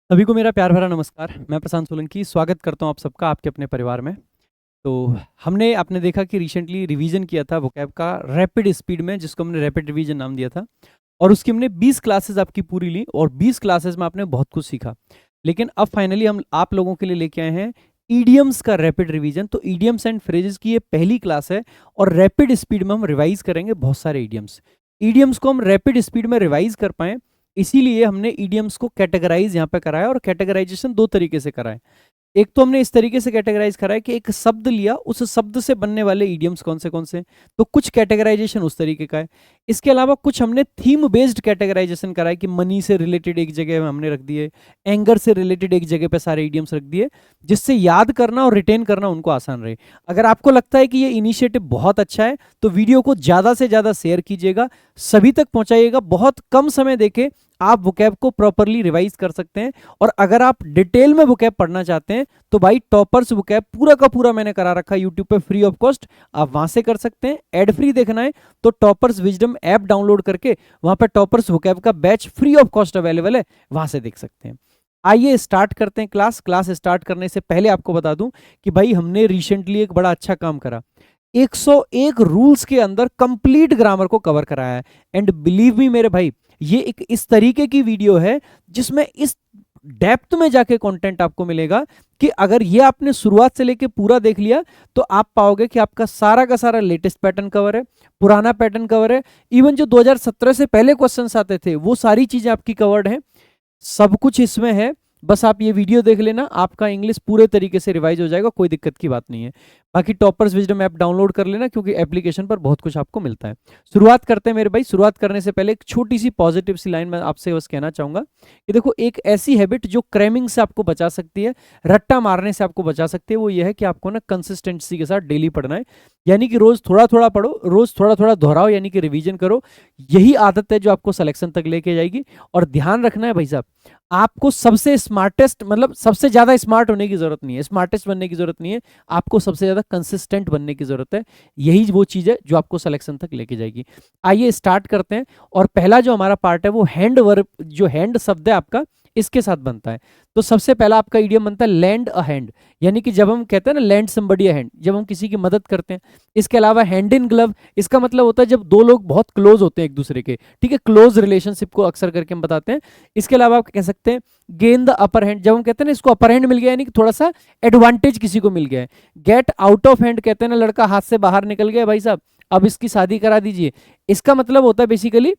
सभी को मेरा प्यार भरा नमस्कार। मैं प्रशांत सोलंकी स्वागत करता हूँ आप सबका आपके अपने परिवार में। तो हमने आपने देखा कि रिसेंटली रिवीजन किया था वोकैब का रैपिड स्पीड में, जिसको हमने रैपिड रिवीजन नाम दिया था। और उसकी हमने 20 क्लासेस आपकी पूरी ली और 20 क्लासेस में आपने बहुत कुछ सीखा। लेकिन अब फाइनली हम आप लोगों के लिए लेके आए हैं ईडियम्स का रैपिड रिवीजन। तो ईडियम्स एंड फ्रेजेस की ये पहली क्लास है और रैपिड स्पीड में हम रिवाइज करेंगे बहुत सारे ईडियम्स। ईडियम्स को हम रैपिड स्पीड में रिवाइज कर पाए, इसीलिए हमने ईडियम्स को कैटेगराइज यहाँ पे कराया। और कैटेगराइजेशन दो तरीके से कराए। एक तो हमने इस तरीके से कैटेगराइज करा है कि एक शब्द लिया, उस शब्द से बनने वाले इडियम्स कौन से, तो कुछ कैटेगराइजेशन उस तरीके का है। इसके अलावा कुछ हमने थीम बेस्ड कैटेगराइजेशन करा है कि मनी से रिलेटेड एक जगह में हमने रख दिए, एंगर से रिलेटेड एक जगह पे सारे इडियम्स रख दिए, जिससे याद करना और रिटेन करना उनको आसान रहे। अगर आपको लगता है कि ये इनिशिएटिव बहुत अच्छा है तो वीडियो को ज़्यादा से ज़्यादा शेयर कीजिएगा, सभी तक पहुंचाइएगा। बहुत कम समय देके आप वोकैब को प्रॉपरली रिवाइज कर सकते हैं। और अगर आप डिटेल में वोकैब पढ़ना चाहते हैं तो भाई टॉपर्स वोकैब पूरा का पूरा मैंने करा रखा है यूट्यूब पे फ्री ऑफ कॉस्ट, आप वहां से कर सकते हैं। एड फ्री देखना है तो टॉपर्स विजडम ऐप डाउनलोड करके वहां पे टॉपर्स वोकैब का batch free of cost available है, वहां से देख सकते हैं। आइए स्टार्ट करते हैं क्लास स्टार्ट करने से पहले आपको बता दूं कि भाई हमने रिसेंटली एक बड़ा अच्छा काम करा। 101 रूल्स के अंदर कंप्लीट ग्रामर को कवर कराया है। एंड बिलीव मी मेरे भाई, ये एक इस तरीके की वीडियो है जिसमें इस डेप्थ में जाके कंटेंट आपको मिलेगा कि अगर ये आपने शुरुआत से लेके पूरा देख लिया तो आप पाओगे कि आपका सारा का सारा लेटेस्ट पैटर्न कवर है, पुराना पैटर्न कवर है, इवन जो 2017 से पहले क्वेश्चंस आते थे वो सारी चीजें आपकी कवर्ड हैं। सब कुछ इसमें है। बस आप ये वीडियो देख लेना, आपका इंग्लिश पूरे तरीके से रिवाइज हो जाएगा, कोई दिक्कत की बात नहीं है। बाकी टॉपर्स विजडम ऐप डाउनलोड कर लेना क्योंकि एप्लीकेशन पर बहुत कुछ आपको मिलता है। शुरुआत करते हैं मेरे भाई। शुरुआत करने से पहले एक छोटी सी पॉजिटिव सी लाइन मैं आपसे बस कहना चाहूंगा कि देखो, एक ऐसी हैबिट जो क्रैमिंग से आपको बचा सकती है, रट्टा मारने से आपको बचा सकती है, वो ये है कि आपको ना कंसिस्टेंसी के साथ डेली पढ़ना है। यानी कि रोज थोड़ा थोड़ा पढ़ो, रोज थोड़ा थोड़ा दोहराओ, यानी कि रिवीजन करो। यही आदत है जो आपको सिलेक्शन तक लेके जाएगी। और ध्यान रखना है भाई साहब, आपको सबसे स्मार्टेस्ट मतलब सबसे ज्यादा स्मार्ट होने की जरूरत नहीं है, स्मार्टेस्ट बनने की जरूरत नहीं है, आपको सबसे ज्यादा कंसिस्टेंट बनने की जरूरत है। यही वो चीज है जो आपको सिलेक्शन तक लेके जाएगी। आइए स्टार्ट करते हैं। और पहला जो हमारा पार्ट है वो हैंड वर्ब, जो हैंड शब्द है आपका, इसके साथ बनता है। तो सबसे पहला आपका इडियम बनता है लैंड अ हैंड, यानी कि जब हम कहते हैं ना लैंड समबडी अ हैंड, जब हम किसी की मदद करते हैं। इसके अलावा हैंड इन ग्लव, इसका मतलब होता है जब दो लोग बहुत क्लोज होते हैं एक दूसरे के, ठीक है, क्लोज रिलेशनशिप को अक्सर करके हम बताते हैं। इसके अलावा आप कह सकते हैं गेन द अपर हैंड, जब हम कहते हैं ना इसको अपर हैंड मिल गया, यानी कि थोड़ा सा एडवांटेज किसी को मिल गया है। गेट आउट ऑफ हैंड, कहते हैं ना लड़का हाथ से बाहर निकल गया भाई साहब, अब इसकी शादी करा दीजिए। इसका मतलब होता है बेसिकली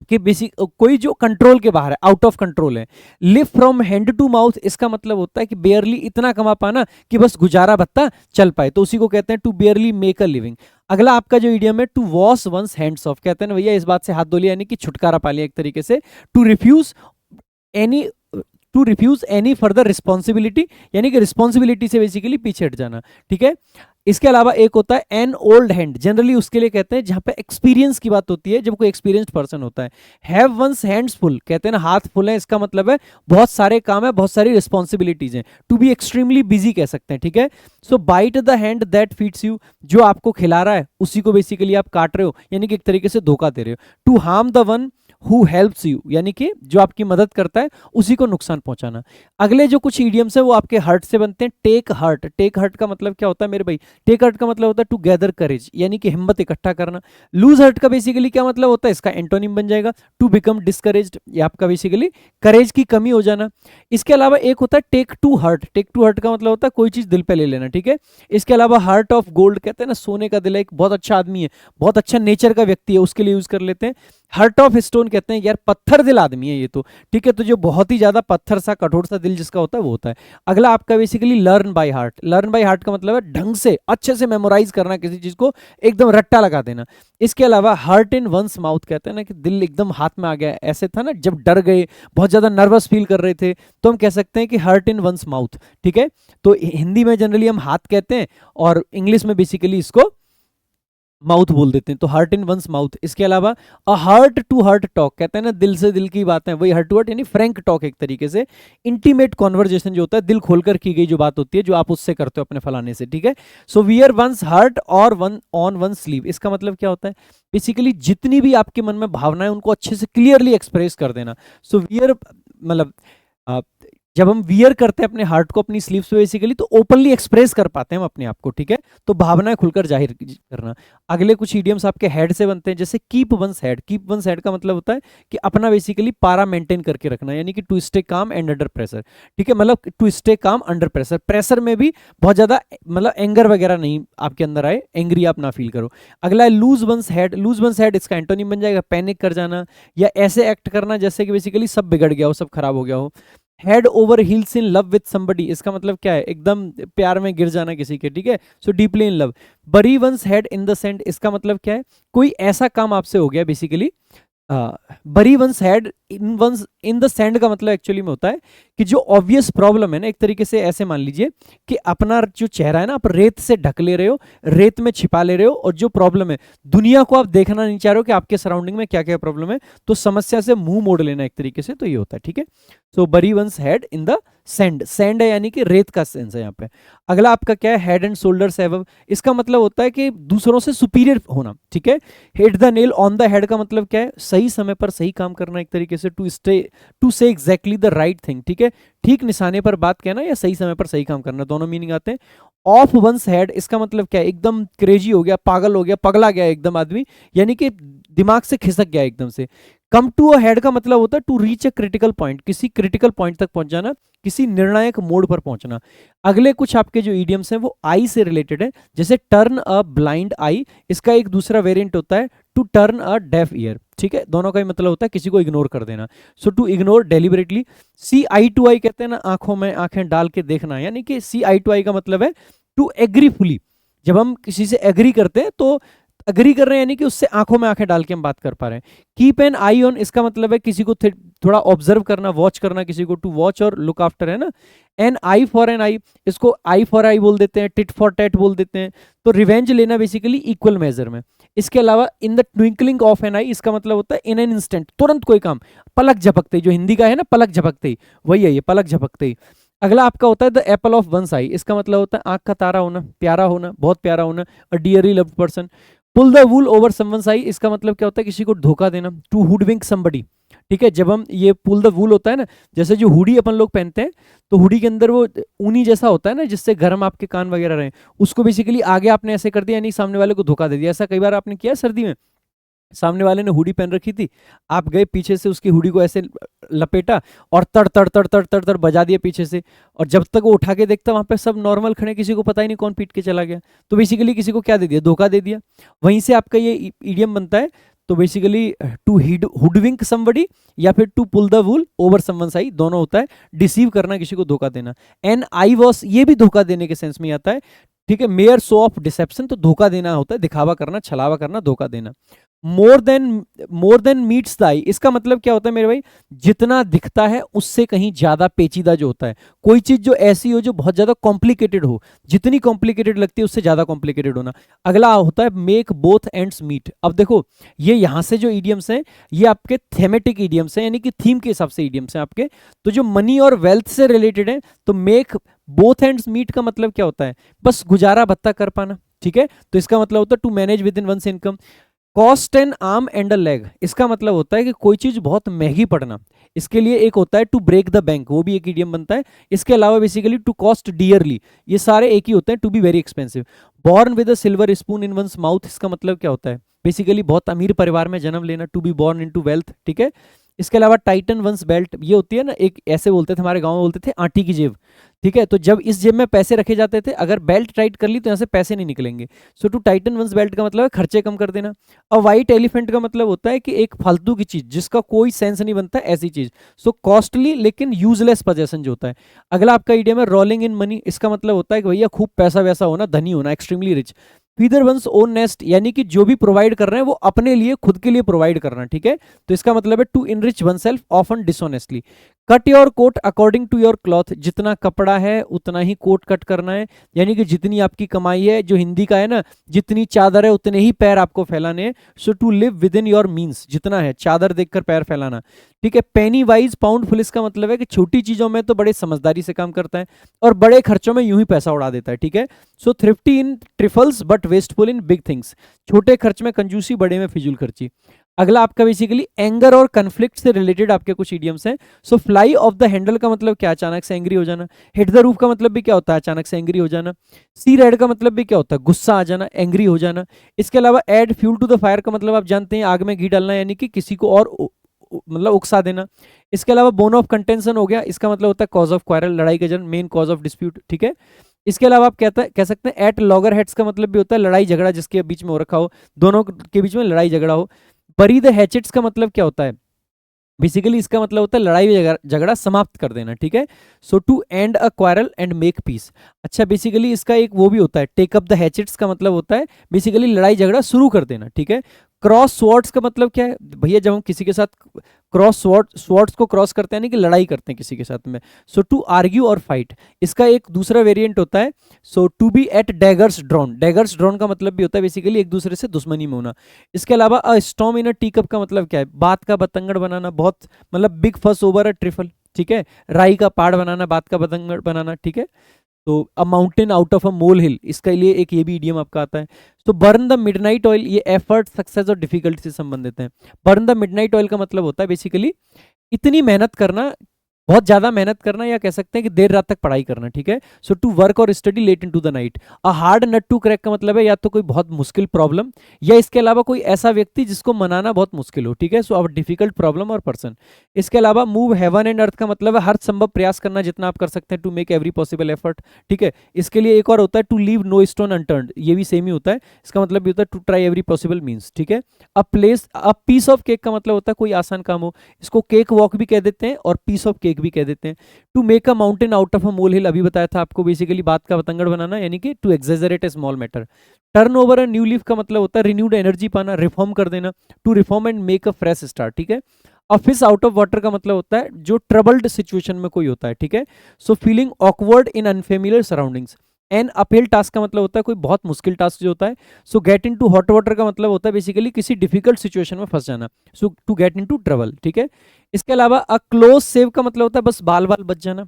कि बेसिक कोई जो कंट्रोल के बाहर है, आउट ऑफ कंट्रोल है। Live from hand to mouth, इसका मतलब होता है कि बेयरली इतना कमा पाना कि बस गुजारा भत्ता चल पाए, तो उसी को कहते हैं to barely make a living. अगला आपका जो इडियम है to wash one's hands off, कहते हैं ना भैया इस बात से हाथ धो लिया, यानी कि छुटकारा पा लिया एक तरीके से। To refuse any to refuse any further responsibility, यानी कि रिस्पॉन्सिबिलिटी से बेसिकली पीछे हट जाना, ठीक है। इसके अलावा एक होता है एन ओल्ड हैंड, जनरली उसके लिए कहते हैं जहां पे एक्सपीरियंस की बात होती है, जब कोई एक्सपीरियंस्ड पर्सन होता है। हैव वंस हैंड्स फुल, कहते हैं ना हाथ फुल है, इसका मतलब है बहुत सारे काम है, बहुत सारी रिस्पॉन्सिबिलिटीज हैं। टू बी एक्सट्रीमली बिजी कह सकते हैं, ठीक है। So bite the hand that feeds you, जो आपको खिला रहा है उसी को बेसिकली आप काट रहे हो, यानी कि एक तरीके से धोखा दे रहे हो। To harm the one who helps you, यानी कि जो आपकी मदद करता है उसी को नुकसान पहुंचाना। अगले जो कुछ इडियम्स है वो आपके हर्ट से बनते हैं। टेक हर्ट, टेक हर्ट का मतलब क्या होता है मेरे भाई? टेक हर्ट का मतलब होता है टू गैदर करेज, यानी कि हिम्मत इकट्ठा करना। लूज हर्ट का बेसिकली क्या मतलब होता है? इसका एंटोनिम बन जाएगा टू बिकम डिस्करेज्ड, ये आपका बेसिकली करेज की कमी हो जाना। इसके अलावा एक होता है take to hurt, take to hurt का मतलब होता है कोई चीज दिल पे ले लेना, ठीक है। इसके अलावा हार्ट ऑफ गोल्ड, कहते हैं ना सोने का दिल है, एक बहुत अच्छा आदमी है, बहुत अच्छा नेचर का व्यक्ति है, उसके लिए यूज कर लेते हैं। हार्ट ऑफ स्टोन, कहते हैं यार पत्थर दिल आदमी है ये तो, ठीक है, तो जो बहुत ही ज्यादा पत्थर सा कठोर सा दिल जिसका होता है वो होता है। अगला आपका basically learn by heart, learn by heart का मतलब है ढंग से अच्छे से मेमोराइज करना किसी चीज को, एकदम रट्टा लगा देना। इसके अलावा हार्ट इन वंस माउथ, कहते हैं ना कि दिल एकदम हाथ में आ गया, ऐसे था ना जब डर गए, बहुत ज्यादा नर्वस फील कर रहे थे, तो हम कह सकते हैं कि हार्ट इन वंस माउथ, ठीक है। तो हिंदी में जनरली हम हाथ कहते हैं और इंग्लिश में बेसिकली इसको माउथ बोल देते हैं, तो हार्ट इन वंस माउथ। इसके अलावा a heart to heart talk, कहते हैं ना दिल से दिल की बातें, वही हार्ट टू हार्ट यानी फ्रैंक टॉक एक तरीके से। इंटीमेट कॉन्वर्जेशन जो होता है, दिल खोलकर की गई जो बात होती है, जो आप उससे करते हो अपने फलाने से, ठीक है। सो वियर वंस हार्ट और वन ऑन वन स्लीव, इसका मतलब क्या होता है? बेसिकली जितनी भी आपके मन में भावनाएं उनको अच्छे से क्लियरली एक्सप्रेस कर देना। सो वियर मतलब आप जब हम वियर करते हैं अपने हार्ट को अपनी स्लीव्स पे बेसिकली, तो ओपनली एक्सप्रेस कर पाते हैं हम अपने आप को, ठीक है। तो भावनाएं खुलकर जाहिर करना। अगले कुछ इडियम्स आपके हेड से बनते हैं, जैसे keep once head. Keep once head का मतलब होता है कि अपना बेसिकली पारा मेंटेन करके रखना, यानी कि to stay calm and under pressure, ठीक है। मतलब to stay calm under pressure, pressure में भी बहुत ज्यादा मतलब एंगर वगैरह नहीं आपके अंदर आए, एंग्री आप ना फील करो। अगला है loose once head. Loose once head इसका एंटोनिम बन जाएगा पैनिक कर जाना, या ऐसे एक्ट करना जैसे कि बेसिकली सब बिगड़ गया हो, सब खराब हो गया हो। Head over heels in love with somebody, इसका मतलब क्या है, एकदम प्यार में गिर जाना किसी के, ठीक है। So deeply in love. Bury one's head in the sand, इसका मतलब क्या है, कोई ऐसा काम आपसे हो गया basically. Bury one's head in the sand का मतलब एक्चुअली में होता है कि जो ऑब्वियस प्रॉब्लम है ना, एक तरीके से ऐसे मान लीजिए कि अपना जो चेहरा है ना, आप रेत से ढक ले रहे हो, रेत में छिपा ले रहे हो, और जो प्रॉब्लम है दुनिया को आप देखना नहीं चाह रहे हो कि आपके सराउंडिंग में क्या क्या प्रॉब्लम है, तो समस्या से मुंह मोड़ लेना एक तरीके से, तो ये होता है, ठीक है। So bury one's head in the sand, sand है यानी कि रेत का सेंस है यहाँ पे। अगला आपका क्या है, हेड एंड शोल्डर्स एबव, इसका मतलब होता है कि दूसरों से सुपीरियर होना, ठीक है। Hit the nail on the head का मतलब क्या है, सही समय पर सही काम करना, एक तरीके से टू से एग्जैक्टली द राइट थिंग, ठीक है। ठीक निशाने पर बात कहना या सही समय पर सही काम करना, दोनों मीनिंग आते हैं। ऑफ वंस हेड, इसका मतलब क्या है, एकदम क्रेजी हो गया, पागल हो गया, पगला गया एकदम आदमी, यानी कि दिमाग से खिसक गया एकदम से। कम टू अ हेड का मतलब होता है to reach a critical point, किसी क्रिटिकल पॉइंट तक पहुंच जाना, किसी निर्णायक मोड़ पर पहुंचना। अगले कुछ आपके जो इडियम्स हैं वो आई से रिलेटेड है, जैसे टर्न अ ब्लाइंड आई, इसका एक दूसरा वेरिएंट होता है to turn a deaf ear, ठीक है। दोनों का ही मतलब होता है किसी को इग्नोर कर देना। So to ignore deliberately. See eye to eye कहते हैं ना, आंखों में आंखें डाल के देखना, यानी कि सी आई टू आई का मतलब है टू एग्री फुली। जब हम किसी से एग्री करते हैं तो अग्री कर रहे हैं, यानी कि उससे आंखों में आंखें डाल के हम बात कर पा रहे हैं। कीप एन आई ऑन, इसका मतलब है किसी को थोड़ा ऑब्जर्व करना, वॉच करना किसी को, टू वॉच और लुक आफ्टर, है ना। एन आई फॉर एन आई, इसको आई फॉर आई बोल देते हैं, टिट फॉर टेट बोल देते हैं। तो रिवेंज लेना बेसिकली इक्वल मेजर में। इसके अलावा in the twinkling of an eye, इसका मतलब होता है इन एन इंस्टेंट, तुरंत कोई काम, पलक झपकते ही, जो हिंदी का है ना पलक झपकते ही, वही है ये, पलक झपकते ही। अगला आपका होता है the apple of one's eye, इसका मतलब होता है आंख का तारा होना, प्यारा होना, बहुत प्यारा होना, a dearly loved person. Pull the wool over someone's eye, इसका मतलब क्या होता है, किसी को धोखा देना, टू हुडविंक समबडी, ठीक है। जब हम ये पुल द वूल होता है ना, जैसे जो हुडी अपन लोग पहनते हैं, तो हुडी के अंदर वो ऊनी जैसा होता है ना, जिससे गर्म आपके कान वगैरह रहे, उसको बेसिकली आगे आपने ऐसे कर दिया, यानी सामने वाले को धोखा दे दिया। ऐसा कई बार आपने किया सर्दी में, सामने वाले ने हुडी पहन रखी थी, आप गए पीछे से उसकी हुडी को ऐसे लपेटा और तड़ तड़ तड़ तड़ तड़ तड़ बजा दिया पीछे से, और जब तक वो उठा के देखता वहां पे सब नॉर्मल खड़े, किसी को पता ही नहीं कौन पीट के चला गया। तो बेसिकली किसी को क्या दे दिया, धोखा दे दिया। वहीं से आपका ये इडियम बनता है। तो बेसिकली टू हुडविंक समबडी या फिर to pull the wool over someone's eye, दोनों होता है डिसीव करना, किसी को धोखा देना। एन आई वॉस, ये भी धोखा देने के सेंस में आता है, ठीक है। मेयर शो ऑफ डिसेप्शन, तो धोखा देना होता है, दिखावा करना, छलावा करना, धोखा देना। मोर देन मीट्स द आई, इसका मतलब क्या होता है मेरे भाई, जितना दिखता है उससे कहीं ज्यादा पेचीदा जो होता है। कोई चीज जो ऐसी हो जो बहुत ज्यादा कॉम्प्लिकेटेड हो, जितनी कॉम्प्लिकेटेड लगती है उससे ज्यादा कॉम्प्लिकेटेड होना। अगला होता है मेक बोथ एंड्स मीट। अब देखो ये यहां से जो इडियम्स हैं ये आपके थेमेटिक इडियम्स हैं, यानी कि थीम के हिसाब से इडियम्स हैं आपके। तो जो मनी और वेल्थ से रिलेटेड है, तो मेक बोथ एंड्स मीट का मतलब क्या होता है, बस गुजारा भत्ता कर पाना, ठीक है। तो इसका मतलब होता है to manage within one's income. Cost an arm and a leg, इसका मतलब होता है कि कोई चीज बहुत महंगी पड़ना। इसके लिए एक होता है टू ब्रेक द बैंक, वो भी एक इडियम बनता है। इसके अलावा बेसिकली टू कॉस्ट डियरली, ये सारे एक ही होते हैं, to be very expensive. Born with a silver spoon in one's mouth, इसका मतलब क्या होता है, बेसिकली बहुत अमीर परिवार में जन्म लेना, to be born into wealth, ठीक है। इसके अलावा टाइटन वंस बेल्ट, ये होती है ना, एक ऐसे बोलते थे हमारे गांव में, बोलते थे आंटी की जेब, ठीक है। तो जब इस जेब में पैसे रखे जाते थे, अगर बेल्ट टाइट कर ली तो यहाँ से पैसे नहीं निकलेंगे। सो टू टाइटन वंस बेल्ट का मतलब है खर्चे कम कर देना। और वाइट एलिफेंट का मतलब होता है कि एक फालतू की चीज जिसका कोई सेंस नहीं बनता, ऐसी चीज। सो कॉस्टली लेकिन यूजलेस पोजेशन जो होता है। अगला आपका इडियम है रोलिंग इन मनी, इसका मतलब होता है कि भैया खूब पैसा वैसा होना, धनी होना, extremely rich. Feather one's own nest, यानी कि जो भी प्रोवाइड कर रहे हैं वो अपने लिए, खुद के लिए प्रोवाइड करना, ठीक है। तो इसका मतलब है to enrich oneself often dishonestly. Cut your coat according to your cloth, जितना कपड़ा है उतना ही कोट कट करना है, यानी कि जितनी आपकी कमाई है, जो हिंदी का है ना, जितनी चादर है उतने ही पैर आपको फैलाने हैं। So to live within your means, जितना है चादर देखकर पैर फैलाना, ठीक है। पेनी वाइज पाउंड फुल, इसका मतलब है कि छोटी चीजों में तो बड़े समझदारी से काम करता है और बड़े खर्चों में यूं ही पैसा उड़ा देता है, ठीक है। So thrifty in trifles but wasteful in big things, छोटे खर्च में कंजूसी, बड़े में फिजूल खर्ची। अगला आपका बेसिकली एंगर और कन्फ्लिक्ट से रिलेटेड आपके कुछ इडियम्स हैं। सो फ्लाई ऑफ द हैंडल का मतलब क्या, अचानक से एंग्री हो जाना। हिट द रूफ का मतलब भी क्या होता है, अचानक से एंग्री हो जाना। सी रेड का मतलब भी क्या होता है, गुस्सा आ जाना, एंग्री हो जाना। इसके अलावा add fuel to the fire का मतलब आप जानते हैं आग में घी डालना, यानी कि किसी को और मतलब उकसा देना। इसके अलावा बोन ऑफ कंटेंशन हो गया, इसका मतलब होता है कॉज ऑफ क्वारल, लड़ाई का जन्म, मेन कॉज ऑफ डिस्प्यूट, ठीक है। इसके अलावा आप कह सकते हैं एट लॉगर हेड्स का मतलब भी होता है लड़ाई झगड़ा जिसके बीच में हो रखा हो, दोनों के बीच में लड़ाई झगड़ा हो। बरी द हैचेट्स का मतलब क्या होता है, बेसिकली इसका मतलब होता है लड़ाई झगड़ा समाप्त कर देना, ठीक है। So to end a quarrel and make peace. अच्छा बेसिकली इसका एक वो भी होता है, टेक अप द हैचेट्स का मतलब होता है बेसिकली लड़ाई झगड़ा शुरू कर देना, ठीक है। क्रॉस स्वॉर्ड्स का मतलब क्या है भैया, जब हम किसी के साथ क्रॉस स्वॉर्ड्स को क्रॉस करते हैं यानी कि लड़ाई करते हैं किसी के साथ में। सो टू आर्ग्यू और फाइट, इसका एक दूसरा वेरिएंट होता है, so to be at daggers drawn. Daggers drawn का मतलब भी होता है बेसिकली एक दूसरे से दुश्मनी में होना। इसके अलावा अ स्टॉर्म इन अ टी कप का मतलब क्या है, बात का बतंगड़ बनाना, बहुत मतलब बिग फस ओवर अ ट्रिफल, ठीक है। राई का पाड़ बनाना, बात का बतंगड़ बनाना, ठीक है। तो a mountain out of a molehill, इसके लिए एक ये भी इडियम आपका आता है। तो बर्न द मिडनाइट ऑयल, ये एफर्ट, सक्सेस और डिफिकल्टी से संबंधित है। बर्न द मिडनाइट ऑयल का मतलब होता है बेसिकली इतनी मेहनत करना, बहुत ज्यादा मेहनत करना, या कह सकते हैं कि देर रात तक पढ़ाई करना, ठीक है। So to work or study late into the night. A hard nut to crack का मतलब है या तो कोई बहुत मुश्किल प्रॉब्लम, या इसके अलावा कोई ऐसा व्यक्ति जिसको मनाना बहुत मुश्किल हो, ठीक है। सो अब डिफिकल्ट प्रॉब्लम और पर्सन। इसके अलावा मूव हेवन एंड अर्थ का मतलब है हर संभव प्रयास करना जितना आप कर सकते हैं, to make every possible effort, ठीक है। इसके लिए एक और होता है to leave no stone unturned, ये भी सेम ही होता है, इसका मतलब भी होता है to try every possible means, ठीक है। A place, a piece of cake का मतलब होता है कोई आसान काम हो, इसको केक वॉक भी कह देते हैं और पीस ऑफ केक भी कह देते हैं। To make a mountain out of a molehill, अभी बताया था आपको, बेसिकली बात का बतंगड़ बनाना, यानी कि to exaggerate a small matter. Turn over a new leaf का मतलब होता है रिन्यूड एनर्जी पाना, रिफॉर्म कर देना, to reform and make a fresh start, ठीक है। A fish out of water का मतलब होता है जो ट्रबल्ड सिचुएशन में कोई होता है, ठीक है। So feeling awkward in unfamiliar surroundings. An uphill task का मतलब होता है कोई बहुत मुश्किल टास्क जो होता है। So get into hot water का मतलब होता है बेसिकली किसी डिफिकल्ट सिचुएशन में फंस जाना, so to get into trouble, ठीक है। इसके अलावा अ क्लोज सेव का मतलब होता है बस बाल बाल बच जाना,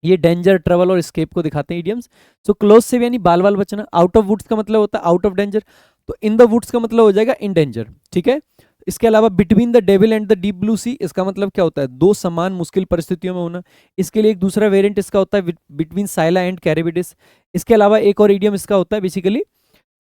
ये डेंजर, ट्रबल और स्केप को दिखाते हैं इडियम्स। सो क्लोज सेव यानी बाल बाल बचना। आउट ऑफ वुड्स का मतलब होता है आउट ऑफ डेंजर, तो इन द वुड्स का मतलब हो जाएगा इन डेंजर, ठीक है। इसके अलावा between the devil and the deep blue sea, इसका मतलब क्या होता है दो समान मुश्किल परिस्थितियों में होना। इसके लिए एक दूसरा वेरिएंट इसका होता है बिटवीन साइला एंड कैरिबिडिस। इसके अलावा एक और इडियम इसका होता है basically,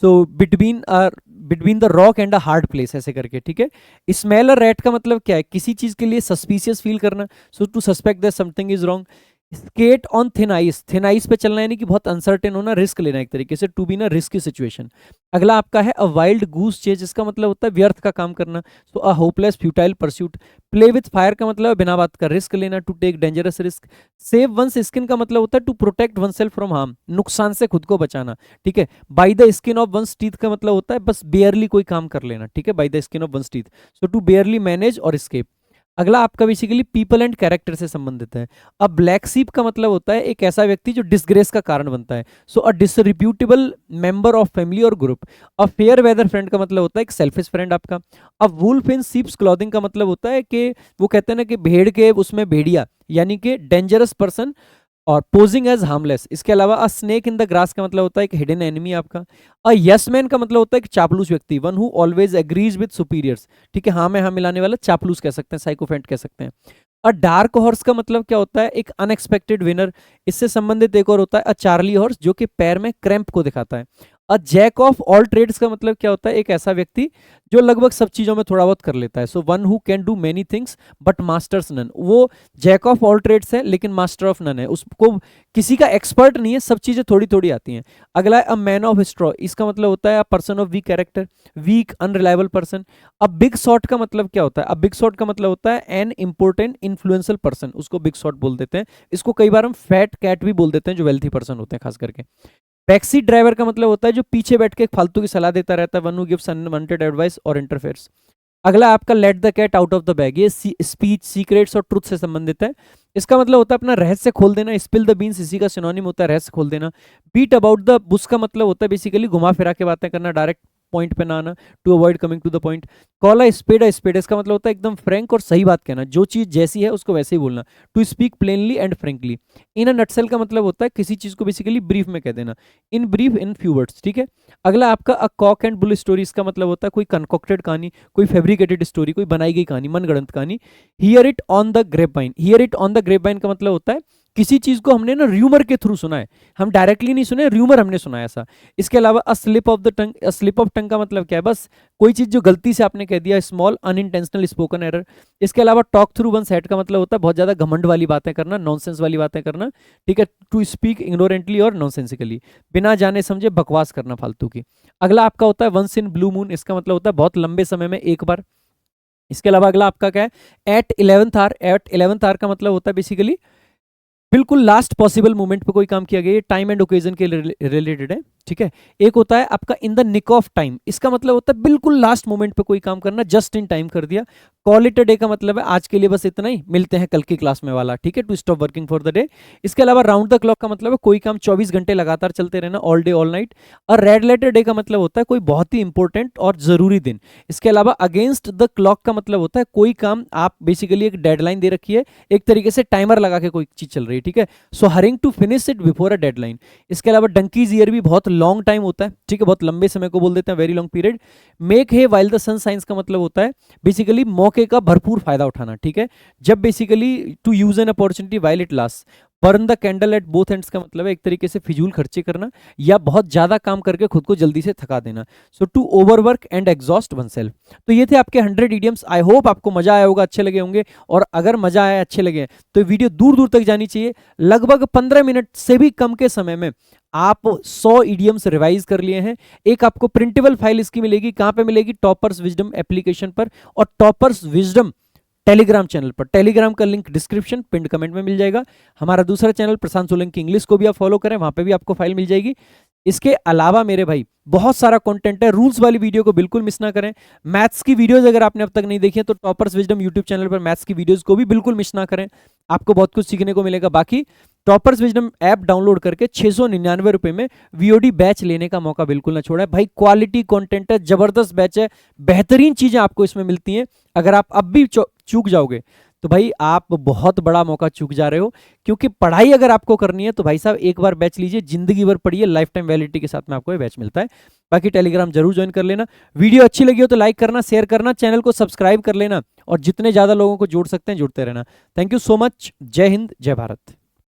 so between the rock and a hard place, ऐसे करके, ठीक है। स्मेल अ रैट का मतलब क्या है, किसी चीज के लिए सस्पिशियस फील करना, so to suspect that something is wrong. Skate on thin ice पे चलना यानी कि बहुत अनसर्टेन होना, रिस्क लेना एक तरीके से, टू बी ना रिस्की सिचुएशन। अगला आपका है अ वाइल्ड गूस चेज, इसका मतलब होता है व्यर्थ का काम करना, so a hopeless futile pursuit. Play with fire का मतलब है बिना बात का रिस्क लेना, to take dangerous risk. Save one's skin का मतलब होता है to protect oneself from harm, नुकसान से खुद को बचाना, ठीक है। By the skin of one's teeth का मतलब होता है बस बेयरली कोई काम कर लेना, ठीक है, by the skin of one's teeth, so to barely manage or escape. अगला आपका बेसिकली पीपल एंड कैरेक्टर से संबंधित है। अब ब्लैक सीप का मतलब होता है एक ऐसा व्यक्ति जो डिसग्रेस का कारण बनता है, so a disreputable member of family or group. A fair weather friend का मतलब होता है एक सेल्फिश फ्रेंड आपका। अब वुल्फ इन सीप्स क्लॉथिंग का मतलब होता है कि वो कहते हैं ना कि भेड़ के उसमें भेड़िया, यानी कि डेंजरस पर्सन और पोजिंग एज हार्मलेस। इसके अलावा अ स्नेक इन द ग्रास का मतलब होता है एक हिडन एनिमी आपका। अ यस मैन का मतलब होता है एक चापलूस व्यक्ति, one who always agrees with superiors, ठीक है, हाँ में हाँ मिलाने वाला चापलूस कह सकते हैं, साइकोफेंट कह सकते हैं। अ डार्क हॉर्स का मतलब क्या होता है एक अनएक्सपेक्टेड विनर। इससे संबंधित एक और होता है अ चार्ली हॉर्स जो कि पैर में क्रैम्प को दिखाता है। A jack of all trades का मतलब क्या होता है एक ऐसा व्यक्ति जो लगभग सब चीजों में थोड़ा बहुत कर लेता है, so one who can do many things but masters none. वो जैक ऑफ ऑल ट्रेड्स है लेकिन मास्टर ऑफ नन है, उसको किसी का एक्सपर्ट नहीं है, सब चीजें थोड़ी थोड़ी आती हैं। अगला है अ मैन ऑफ स्ट्रॉ, इसका मतलब होता है a person of weak character, weak unreliable person. अब बिग शॉट का मतलब क्या होता है, अब बिग शॉट का मतलब होता है एन इंपॉर्टेंट इन्फ्लुएंशियल पर्सन, उसको बिग शॉट बोल देते हैं। इसको कई बार हम फैट कैट भी बोल देते हैं जो वेल्थी पर्सन होते हैं खास करके। बैकसीट ड्राइवर का मतलब होता है जो पीछे बैठ के फालतू की सलाह देता रहता है, one who gives unwanted advice or interferes. अगला आपका let the cat out of the bag, ये स्पीच सीक्रेट्स और ट्रुथ से संबंधित है। इसका मतलब होता है अपना रहस्य खोल देना, स्पिल द बीन्स इसी का सिनोनिम होता है रहस्य खोल देना। बीट अबाउट द बुश का मतलब होता है बेसिकली घुमा फिरा के बातें करना, डायरेक्ट पॉइंट पे ना आना, to avoid coming to the point. Call a spade इसका मतलब होता है एकदम फ्रैंक और सही बात कहना, जो चीज जैसी है उसको वैसे ही बोलना। To speak plainly and frankly. In a nutshell का मतलब होता है किसी चीज को बेसिकली ब्रीफ में कह देना, in brief in few words, ठीक है। अगला आपका a cock and bull story, इसका मतलब होता है कोई कंकॉक्टेड कहानी, कोई फैब्रिकेटेड स्टोरी, कोई बनाई गई कहानी, मनगढ़ंत कहानी। Here it on the grapevine, here it on the grapevine का मतलब होता है किसी चीज को हमने ना र्यूमर के थ्रू सुना है, हम डायरेक्टली नहीं सुने, र्यूमर हमने सुना है ऐसा। इसके अलावा a slip of the tongue, a slip of tongue का मतलब क्या है, बस कोई चीज जो गलती से आपने कह दिया, स्मॉल अनइंटेंशनल स्पोकन एरर। इसके अलावा टॉक थ्रू वन सेट का मतलब होता है बहुत ज्यादा घमंड वाली बातें करना, नॉनसेंस वाली बातें करना, ठीक है। टू स्पीक इग्नोरेंटली और नॉनसेंसिकली, बिना जाने समझे बकवास करना फालतू की। अगला आपका होता है वंस इन ब्लू मून, इसका मतलब होता है बहुत लंबे समय में एक बार। इसके अलावा अगला आपका क्या है, eight 11th our, eight 11th our का मतलब होता है बेसिकली बिल्कुल लास्ट पॉसिबल मोमेंट पे कोई काम किया गया, टाइम एंड ओकेजन के रिलेटेड है, ठीक है। एक होता है आपका in the nick of time, इसका मतलब होता है बिल्कुल लास्ट मोमेंट पे कोई काम करना, जस्ट इन टाइम कर दिया। कॉल इट अ डे का मतलब है आज के लिए बस इतना ही, मिलते हैं कल की क्लास में वाला, ठीक है। To stop working for the day. इसके अलावा राउंड द क्लॉक का मतलब है कोई काम 24 घंटे लगातार चलते रहना, ऑल डे ऑल नाइट। और रेड लेटर डे का मतलब होता है कोई बहुत ही इंपॉर्टेंट और जरूरी दिन। इसके अलावा अगेंस्ट द क्लॉक का मतलब होता है कोई काम आप बेसिकली एक डेडलाइन दे रखी है, एक तरीके से टाइमर लगा के कोई चीज चल रही है, ठीक है। So hurrying to finish it before a deadline. इसके अलावा डंकीज ईयर भी बहुत लॉन्ग टाइम होता है, ठीक है, बहुत लंबे समय को बोल देते हैं, वेरी लॉन्ग पीरियड। मेक है वाइल द सन साइंस का मतलब होता है बेसिकली मौके का भरपूर फायदा उठाना, ठीक है। जब basically to use an opportunity while it last. Burn the candle at both ends का मतलब है एक तरीके से फिजूल खर्चे करना या बहुत ज्यादा काम करके खुद को जल्दी से थका देना। So to overwork and exhaust oneself. तो ये थे आपके 100 इडियम्स। आई होप आपको मजा आया होगा, अच्छे लगे होंगे। और अगर मजा आया, अच्छे लगे, तो वीडियो दूर दूर तक जानी चाहिए। लगभग 15 मिनट से भी कम के समय में आप 100 इडियम्स रिवाइज कर लिए हैं। एक आपको प्रिंटेबल फाइल इसकी मिलेगी, कहां पे मिलेगी, टॉपर्स विजडम एप्लीकेशन पर और टॉपर्स विजडम टेलीग्राम चैनल पर। टेलीग्राम का लिंक डिस्क्रिप्शन पिंड कमेंट में मिल जाएगा। हमारा दूसरा चैनल प्रशांत सोलंकी इंग्लिश को भी आप फॉलो करें, वहां पे भी आपको फाइल मिल जाएगी। इसके अलावा मेरे भाई बहुत सारा कंटेंट है, रूल्स वाली वीडियो को बिल्कुल मिस ना करें। मैथ्स की वीडियोस अगर आपने अब तक नहीं देखी है तो टॉपर्स विजडम यूट्यूब चैनल पर मैथ्स की वीडियोस को भी बिल्कुल मिस ना करें, आपको बहुत कुछ सीखने को मिलेगा। बाकी टॉपर्स विजडम ऐप डाउनलोड करके 699 रुपए में वीओडी बैच लेने का मौका बिल्कुल ना छोड़ा है भाई। क्वालिटी कंटेंट है, जबरदस्त बैच है, बेहतरीन चीजें आपको इसमें मिलती हैं। अगर आप अब भी चूक जाओगे तो भाई आप बहुत बड़ा मौका चूक जा रहे हो, क्योंकि पढ़ाई अगर आपको करनी है तो भाई साहब एक बार बैच लीजिए, जिंदगी भर पढ़िए, लाइफ टाइम वैलिडिटी के साथ में आपको ये बैच मिलता है। बाकी टेलीग्राम जरूर ज्वाइन कर लेना। वीडियो अच्छी लगी हो तो लाइक करना, शेयर करना, चैनल को सब्सक्राइब कर लेना और जितने ज्यादा लोगों को जोड़ सकते हैं जुड़ते रहना। Thank you so much. जय हिंद, जय भारत।